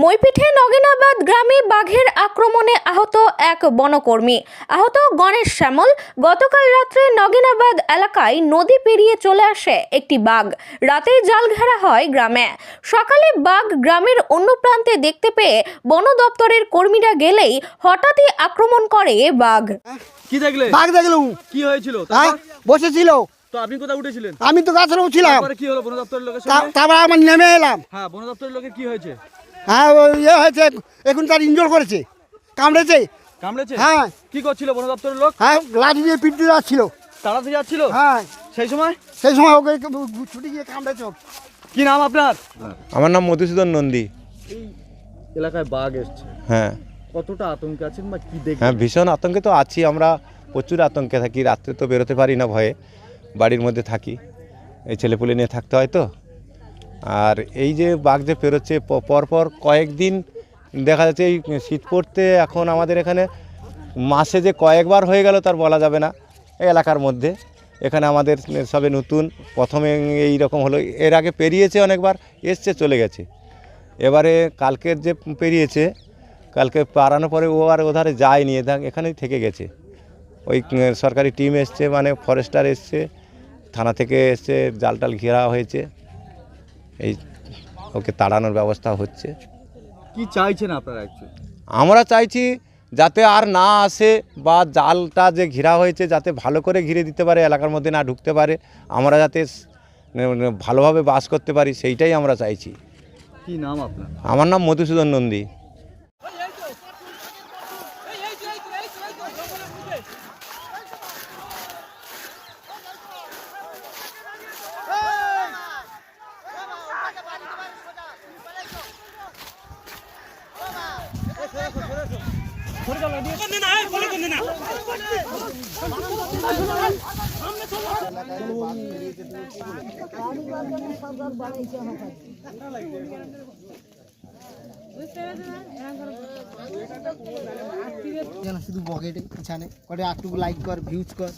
মইপিঠে নগেনাবাদ গ্রামে বাঘের আক্রমণে আহত এক বনকর্মী। আহত গণেশ শ্যামল। গতকাল রাত্রে নগেনাবাদ এলাকায় নদী পেরিয়ে চলে আসে একটি বাঘ। রাতে জাল ঘেরা হয় গ্রামে। সকালে বাঘ গ্রামের অন্য প্রান্তে দেখতে পেয়ে বন দপ্তরের কর্মীরা গেলেই হঠাৎই আক্রমণ করে বাঘ। কি দেখলে? বাঘ দেখলাম। কি হয়েছিল? বসেছিল। তো আপনি কোথায় উঠেছিলেন? আমি তো গাছের উপর ছিলাম। তারপরে কি হলো বন দপ্তরের লোকের সঙ্গে? তারপর আমি নেমে এলাম। হ্যাঁ, বন দপ্তরের লোকের কি হয়েছে? হ্যাঁ, ইয়ে হয়েছে, এখন তার ইনজোর করেছে, কামড়েছে। কামড়েছে? হ্যাঁ। কি করছিল বন দপ্তরের লোক? হ্যাঁ, লাঠি দিয়ে পিটতে যাচ্ছিল। তাড়াতে যাচ্ছিল? হ্যাঁ, সেই সময় ওকে ছুটি গিয়ে কামড়েছে। কি নাম আপনার? আমার নাম মধুসূদন নন্দী। এই এলাকায় বাঘ এসছে, হ্যাঁ কতটা আতঙ্কে আছেন বা কি দেখলেন? হ্যাঁ, ভীষণ আতঙ্কে তো আছি আমরা, প্রচুর আতঙ্কে থাকি। রাত্রে তো বেরোতে পারি না ভয়ে, বাড়ির মধ্যে থাকি। এই ছেলেপুলে নিয়ে থাকতে হয় তো। আর এই যে বাঘ যে পেরোচ্ছে পরপর কয়েকদিন দেখা যাচ্ছে, এই শীত পড়তে এখন আমাদের এখানে মাসে যে কয়েকবার হয়ে গেল তার বলা যাবে না। এই এলাকার মধ্যে এখানে আমাদের সবে নতুন প্রথমে এই রকম হলো। এর আগে পেরিয়েছে অনেকবার, এসছে চলে গেছে। এবারে কালকের যে পেরিয়েছে, কালকে পারানোর পরে ও আর ওধারে যায়নি, এখানেই থেকে গেছে। ওই সরকারি টিম এসছে, মানে ফরেস্টার এসছে, থানা থেকে এসছে, জাল টাল ঘেরা হয়েছে, এই ওকে তাড়ানোর ব্যবস্থা হচ্ছে। কি চাইছেন আপনারা অ্যাকচুয়ালি? আমরা চাইছি যাতে আর না আসে, বা জালটা যে ঘেরা হয়েছে যাতে ভালো করে ঘিরে দিতে পারে, এলাকার মধ্যে না ঢুকতে পারে, আমরা যাতে ভালোভাবে বাস করতে পারি, সেইটাই আমরা চাইছি। কি নাম আপনার? আমার নাম মধুসূদন নন্দী। শুধু বকেটে পিছানে করে, একটু লাইক কর, ভিউজ কর।